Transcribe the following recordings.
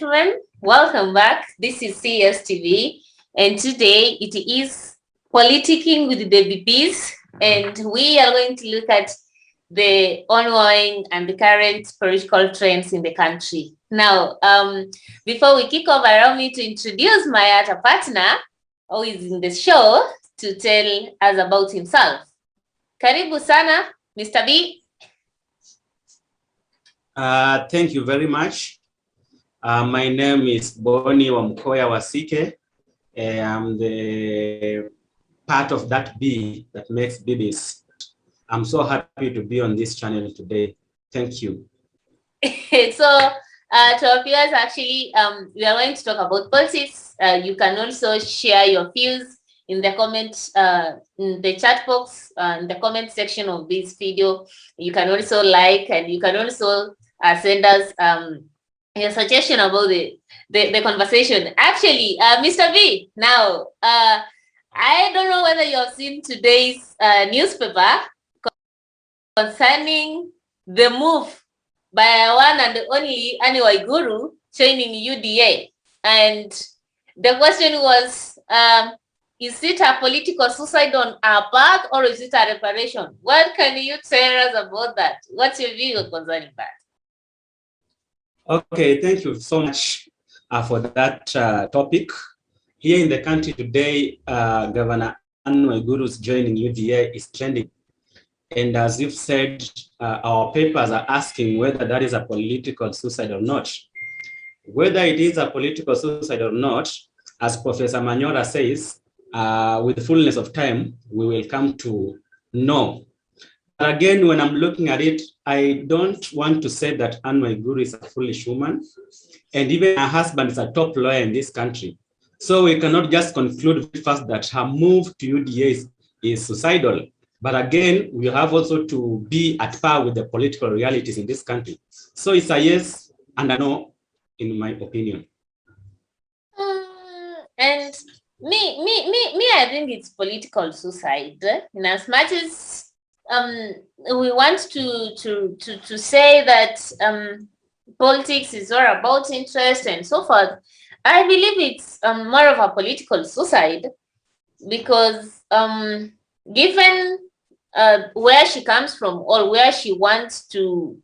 gentlemen, welcome back. This is CSTV, and today it is Politicking with the BBS, and we are going to look at the ongoing and the current political trends in the country. Now, before we kick off, allow me to introduce my other partner who is in the show to tell us about himself. Karibu sana, Mr. B. Thank you very much. My name is Boni Wamkoya Wasike. I'm the part of that B that makes BBS. I'm so happy to be on this channel today. Thank you. So, to our viewers, actually, we are going to talk about politics. You can also share your views in the comments, in the chat box, in the comment section of this video. You can also like, and you can also send us your suggestion about the conversation. Actually, Mr. V, now, I don't know whether you have seen today's newspaper concerning the move by one and only Waiguru joining UDA. And the question was, is it a political suicide on our part, or is it a reparation? What can you tell us about that? What's your view concerning that? Okay, thank you so much for that topic. Here in the country today, Governor Waiguru's joining UDA is trending. And as you've said, our papers are asking whether that is a political suicide or not. Whether it is a political suicide or not, as Professor Manyora says, with the fullness of time, we will come to know. But again, when I'm looking at it, I don't want to say that Anne Waiguru is a foolish woman, and even her husband is a top lawyer in this country. So we cannot just conclude first that her move to UDA is suicidal. But again, we have also to be at par with the political realities in this country. So it's a yes and a no, in my opinion. And me, I think it's political suicide. In as much as we want to say that politics is all about interest and so forth, I believe it's more of a political suicide because given where she comes from or where she wants to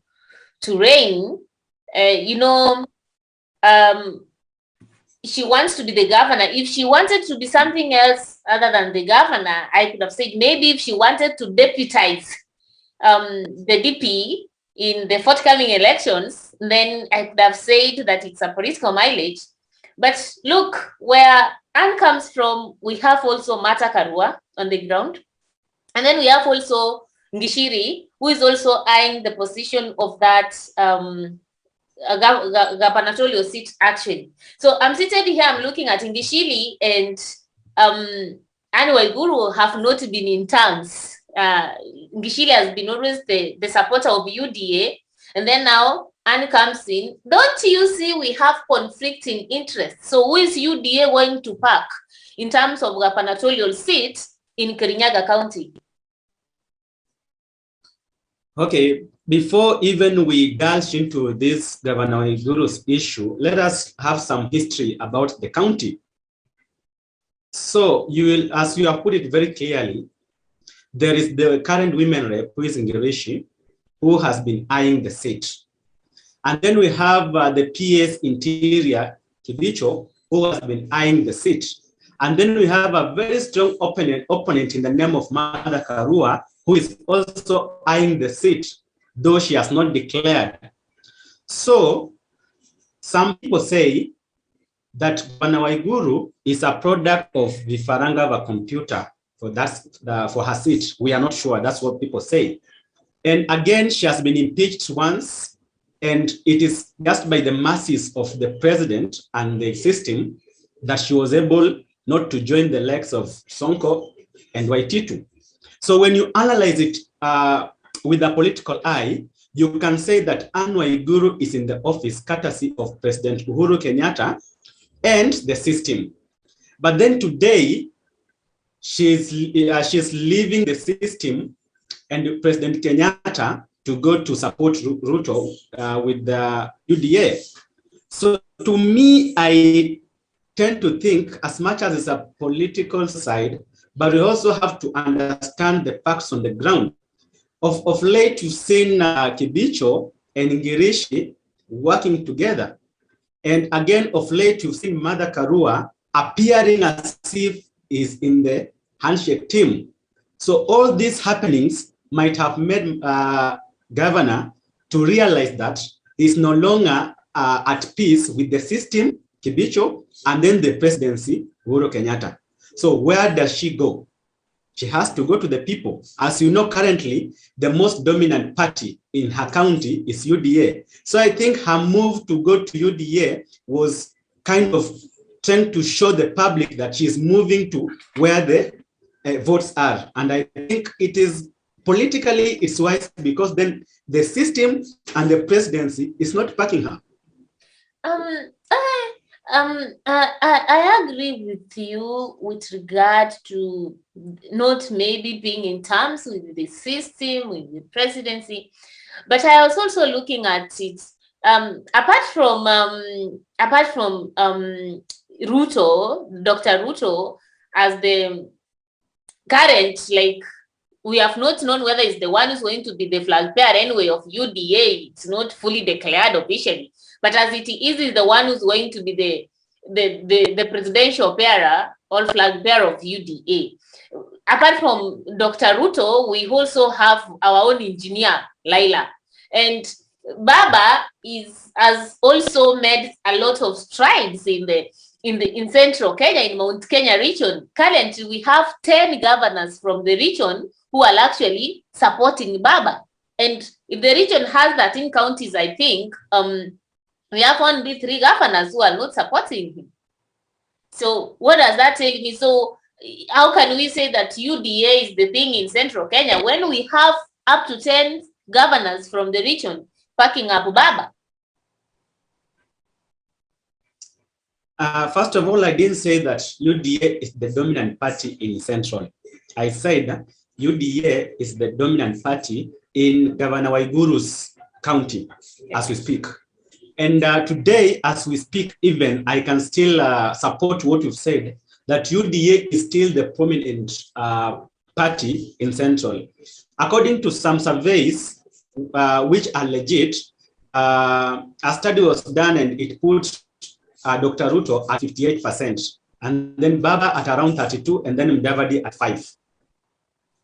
reign, she wants to be the governor. If she wanted to be something else other than the governor, I could have said maybe if she wanted to deputize the DP in the forthcoming elections, then I could have said that it's a political mileage. But look, where Anne comes from, we have also Mata Karua on the ground. And then we have also Ngishiri, who is also eyeing the position of that gubernatorial seat, actually. So I'm seated here, I'm looking at Ngishiri, and Anne Waiguru have not been in terms. Ngishiri has been always the supporter of UDA, and then now Anne comes in. Don't you see we have conflicting interests? So who is UDA going to pack in terms of gubernatorial seats in Kirinyaga County? Okay, before even we delve into this Governor Waiguru's issue, let us have some history about the county. So you will, as you have put it very clearly, there is the current women rep, who is Ngirishi, who has been eyeing the seat. And then we have the PS Interior, Kibicho, who has been eyeing the seat. And then we have a very strong opponent in the name of Mada Karua, who is also eyeing the seat, though she has not declared. So some people say that Bwana Waiguru is a product of the faranga of a computer for her seat. We are not sure. That's what people say. And again, she has been impeached once, and it is just by the mercies of the president and the system that she was able not to join the legs of Sonko and Waititu. So when you analyze it with a political eye, you can say that Anne Waiguru is in the office courtesy of President Uhuru Kenyatta and the system. But then today, she's leaving the system and President Kenyatta to go to support Ruto with the UDA. So to me, I tend to think as much as it's a political side, but we also have to understand the facts on the ground. Of late, you've seen Kibicho and Ngirishi working together. And again, of late, you've seen Mother Karua appearing as if is in the handshake team. So all these happenings might have made governor to realize that he's no longer at peace with the system, Kibicho, and then the presidency, Uhuru Kenyatta. So where does she go? She has to go to the people. As you know, currently, the most dominant party in her county is UDA. So I think her move to go to UDA was kind of trying to show the public that she is moving to where the votes are. And I think it is politically, it's wise because then the system and the presidency is not backing her. I agree with you with regard to not maybe being in terms with the system, with the presidency, but I was also looking at it. Apart from Ruto, Dr. Ruto, as the current, like, we have not known whether it's the one who's going to be the flag bearer anyway of UDA. It's not fully declared officially. But as it is the one who's going to be the presidential bearer or flag bearer of UDA. Apart from Dr. Ruto, we also have our own engineer, Laila. And Baba has also made a lot of strides in central Kenya, in Mount Kenya region. Currently, we have 10 governors from the region who are actually supporting Baba. And if the region has 13 counties, I think, we have only 3 governors who are not supporting him. So what does that tell me? So how can we say that UDA is the thing in central Kenya when we have up to 10 governors from the region backing up Baba? First of all, I didn't say that UDA is the dominant party in Central. I said that UDA is the dominant party in Governor Waiguru's county as we speak. And today, as we speak, even I can still support what you've said, that UDA is still the prominent party in Central. According to some surveys, which are legit, a study was done and it put Dr. Ruto at 58%, and then Baba at around 32%, and then Mudavadi at 5%.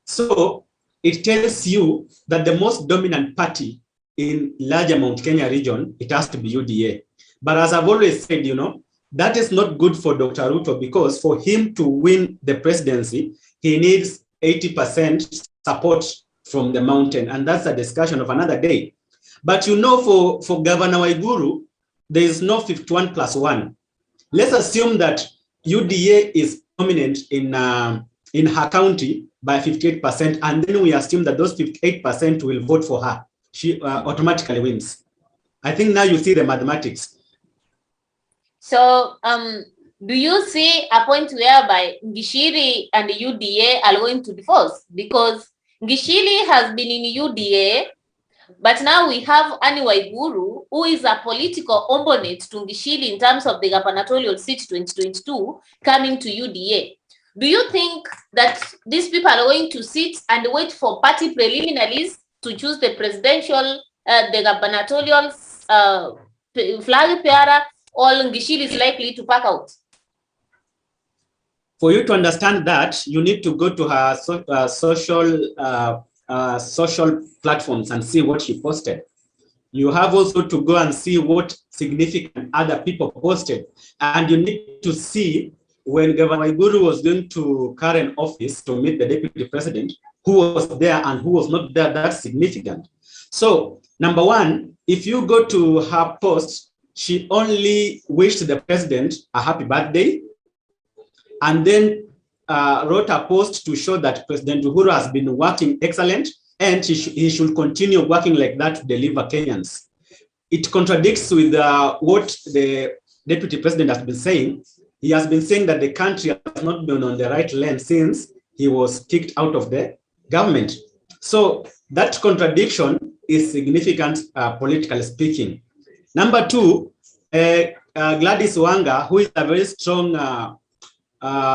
So it tells you that the most dominant party in larger Mount Kenya region, it has to be UDA. But as I've always said, you know, that is not good for Dr. Ruto, because for him to win the presidency, he needs 80% support from the mountain, and that's a discussion of another day. But you know, for Governor Waiguru, there is no 51+1. Let's assume that UDA is dominant in her county by 58%, and then we assume that those 58% will vote for her. She automatically wins. I think now you see the mathematics. So, do you see a point whereby Ngishiri and the UDA are going to divorce? Because Ngishiri has been in UDA, but now we have Annie Waiguru, who is a political opponent to Ngishiri in terms of the gubernatorial seat 2022, coming to UDA. Do you think that these people are going to sit and wait for party preliminaries to choose the presidential, the gubernatorial flag bearer, or Ngishiri is likely to pack out? For you to understand that, you need to go to her social platforms and see what she posted. You have also to go and see what significant other people posted. And you need to see when Governor Waiguru was going to current office to meet the deputy president, who was there and who was not there. That's significant. So, number one, if you go to her post, she only wished the president a happy birthday, and then wrote a post to show that President Uhuru has been working excellent, and he should continue working like that to deliver Kenyans. It contradicts with what the deputy president has been saying. He has been saying that the country has not been on the right lane since he was kicked out of the government. So that contradiction is significant, politically speaking. Number two, Gladys Wanga, who is a very strong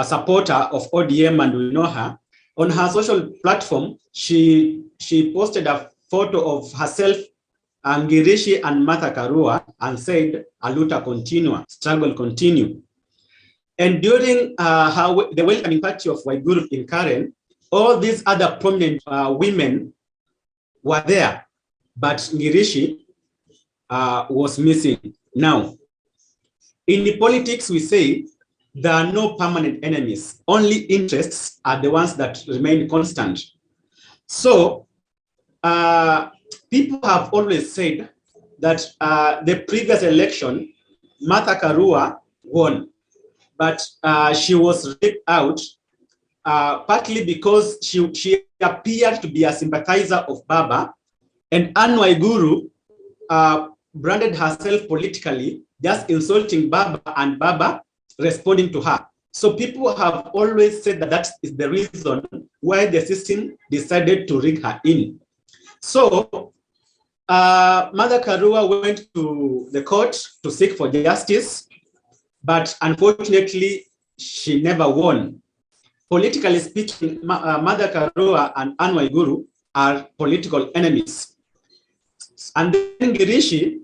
supporter of ODM, and we know her, on her social platform, she posted a photo of herself, Ngirishi and Martha Karua, and said, "Aluta continua, struggle continue." And during the welcoming party of Waiguru in Karen, all these other prominent women were there, but Ngirishi was missing. Now, in politics, we say there are no permanent enemies. Only interests are the ones that remain constant. So people have always said that the previous election, Martha Karua won, but she was ripped out partly because she appeared to be a sympathizer of Baba, and Anne Waiguru branded herself politically, just insulting Baba and Baba responding to her. So people have always said that that is the reason why the system decided to rig her in. So Mother Karua went to the court to seek for justice, but unfortunately, she never won. Politically speaking, Mother Karua and Anne Waiguru are political enemies. And then Girishi,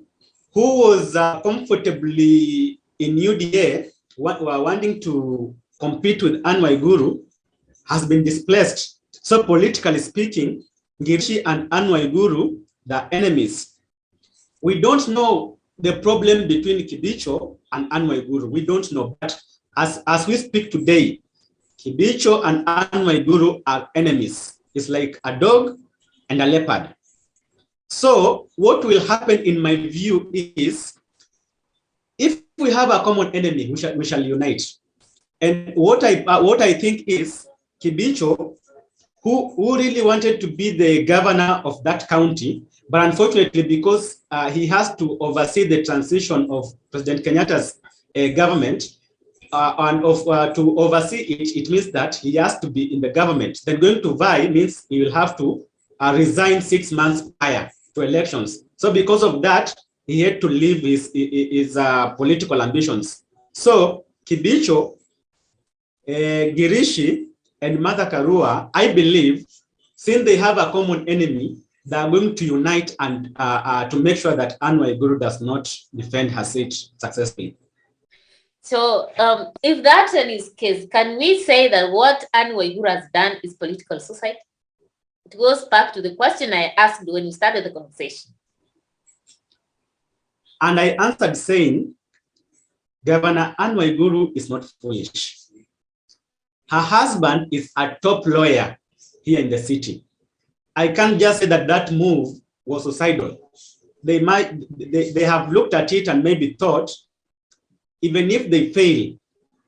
who was comfortably in UDA, wanting to compete with Anne Waiguru, has been displaced. So politically speaking, Girishi and Anne Waiguru, the enemies. We don't know the problem between Kibicho and Anne Waiguru. We don't know. But as we speak today, Kibicho and Anne Waiguru are enemies. It's like a dog and a leopard. So what will happen in my view is, if we have a common enemy, we shall unite. And what I think is, Kibicho, who really wanted to be the governor of that county, but unfortunately, because he has to oversee the transition of President Kenyatta's government, and to oversee it, it means that he has to be in the government. Then going to vie means he will have to resign 6 months prior to elections. So because of that, he had to leave his political ambitions. So Kibicho, Girishi, and Martha Karua, I believe, since they have a common enemy, they are going to unite and to make sure that Anne Waiguru does not defend her seat successfully. So if that is the case, can we say that what Anne Waiguru has done is political suicide? It goes back to the question I asked when you started the conversation. And I answered saying, Governor Anne Waiguru is not foolish. Her husband is a top lawyer here in the city. I can't just say that that move was suicidal. They have looked at it and maybe thought, even if they fail,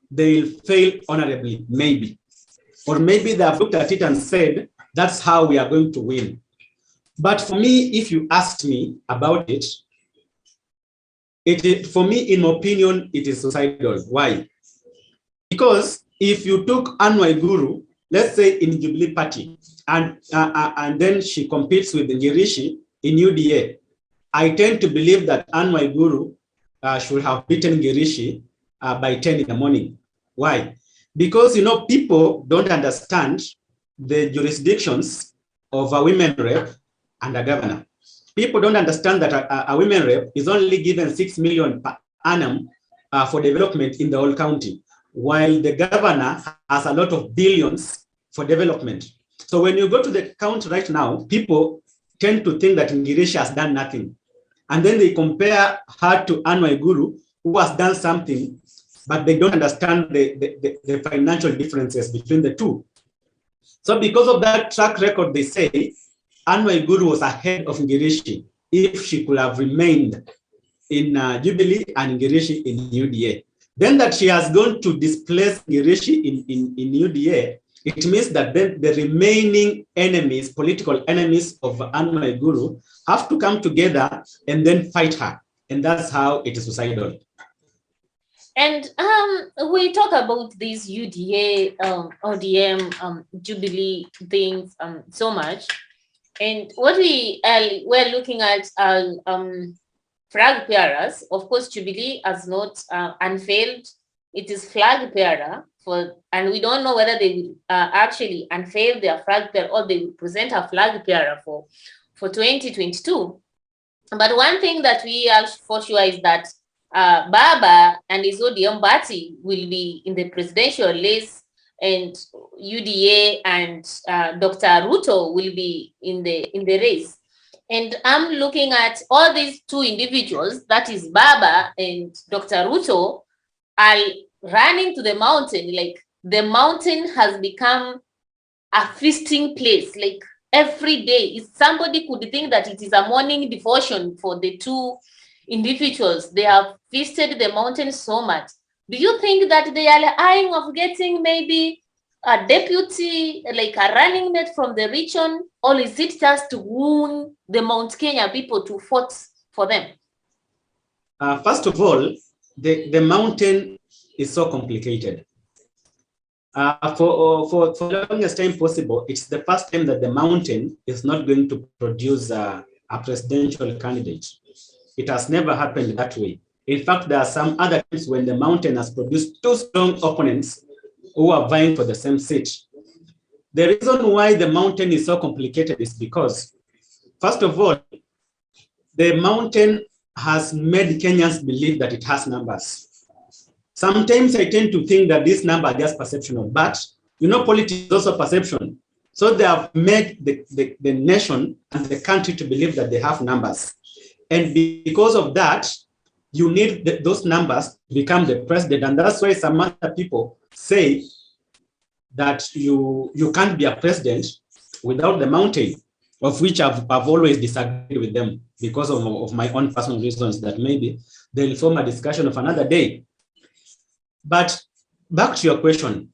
they'll fail honorably, maybe. Or maybe they have looked at it and said, that's how we are going to win. But for me, if you asked me about it, for me, in my opinion, it is suicidal. Why? Because if you took Anne Waiguru, let's say in Jubilee Party, and then she competes with Ngirishi in UDA, I tend to believe that Anne Waiguru should have beaten Ngirishi by 10 in the morning. Why? Because, people don't understand the jurisdictions of a women rep and a governor. People don't understand that a women rep is only given 6 million per annum for development in the whole county, while the governor has a lot of billions for development. So when you go to the county right now, people tend to think that Ngirishi has done nothing. And then they compare her to Anne Waiguru, who has done something, but they don't understand the financial differences between the two. So because of that track record, they say Anne Waiguru was ahead of Ngirishi if she could have remained in Jubilee and Ngirishi in UDA. Then that she has gone to displace Ngirishi in UDA, it means that then the remaining enemies, political enemies of Anne Waiguru, have to come together and then fight her. And that's how it is suicidal. And we talk about these UDA, ODM, Jubilee things so much. And what we're looking at flag bearers. Of course, Jubilee has not unveiled. It is flag bearer and we don't know whether they will actually unveil their flag bearer or they will present a flag bearer for 2022. But one thing that we are for sure is that Baba and his ODM Mbati will be in the presidential race, and UDA and Dr. Ruto will be in the race. And I'm looking at all these two individuals, that is Baba and Dr. Ruto, are running to the mountain. Like, the mountain has become a feasting place. Like, every day, if somebody could think that it is a morning devotion for the two individuals, they have feasted the mountain so much. Do you think that they are eyeing of getting maybe a deputy, like a running mate from the region, or is it just to wound the Mount Kenya people to vote for them? First of all, the mountain is so complicated. For the longest time possible, it's the first time that the mountain is not going to produce a presidential candidate. It has never happened that way. In fact, there are some other times when the mountain has produced two strong opponents who are vying for the same seat. The reason why the mountain is so complicated is because, first of all, the mountain has made Kenyans believe that it has numbers. Sometimes I tend to think that this number are just perceptual, but politics is also perception. So they have made the nation and the country to believe that they have numbers. And because of that, you need those numbers to become the president. And that's why some other people say that you can't be a president without the mountain, of which I've always disagreed with them because of my own personal reasons that maybe they'll form a discussion of another day. But back to your question,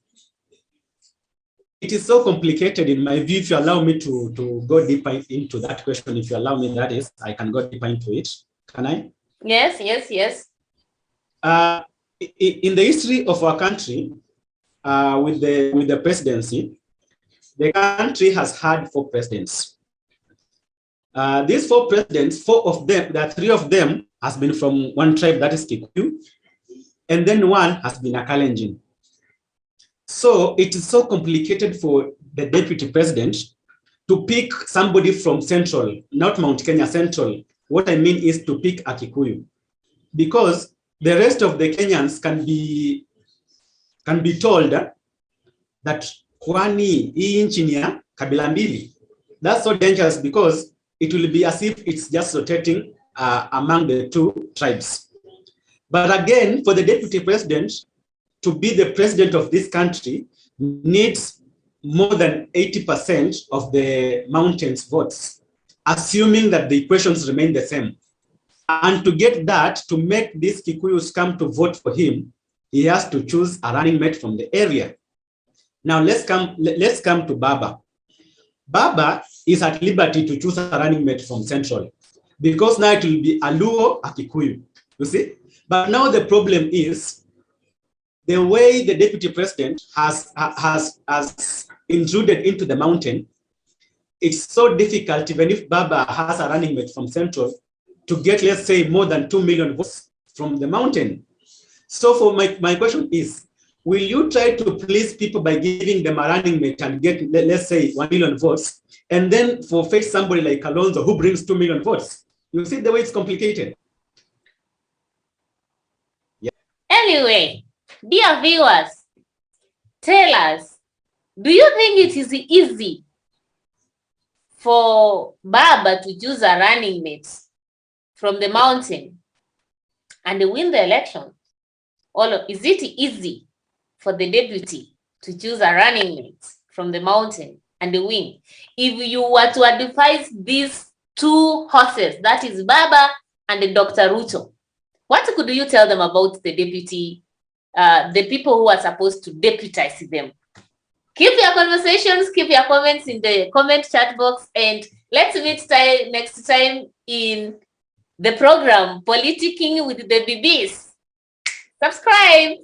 it is so complicated in my view. If you allow me to go deeper into that question, if you allow me, that is, I can go deeper into it. Can I? Yes. In the history of our country, with the presidency, the country has had 4 presidents. These 4 presidents, 4 of them, there are 3 of them has been from one tribe, that is Kikuyu, and then 1 has been a Kalenjin. So it is so complicated for the deputy president to pick somebody from Central, not Mount Kenya, Central. What I mean is to pick a Kikuyu, because the rest of the Kenyans can be told that kwani hii nchi ni ya kabila mbili. That's so dangerous, because it will be as if it's just rotating among the 2 tribes. But again, for the deputy president to be the president of this country needs more than 80% of the mountain's votes, assuming that the equations remain the same. And to get that, to make these Kikuyus come to vote for him, he has to choose a running mate from the area. Now let's come to Baba. Baba is at liberty to choose a running mate from Central, because now it will be a Luo, a Kikuyu, you see? But now the problem is the way the deputy president has intruded into the mountain. It's so difficult, even if Baba has a running mate from Central, to get, let's say, more than 2 million votes from the mountain. So for my question is, will you try to please people by giving them a running mate and get, let's say, 1 million votes, and then forfeit somebody like Kalonzo who brings 2 million votes? You see the way it's complicated. Yeah. Anyway, dear viewers, tell us, do you think it is easy for Baba to choose a running mate from the mountain and win the election? Or is it easy for the deputy to choose a running mate from the mountain and win? If you were to advise these 2 horses, that is Baba and Dr. Ruto, what could you tell them about the deputy, the people who are supposed to deputize them? Keep your conversations, keep your comments in the comment chat box, and let's meet next time in the program Politicking with the BBS. Subscribe.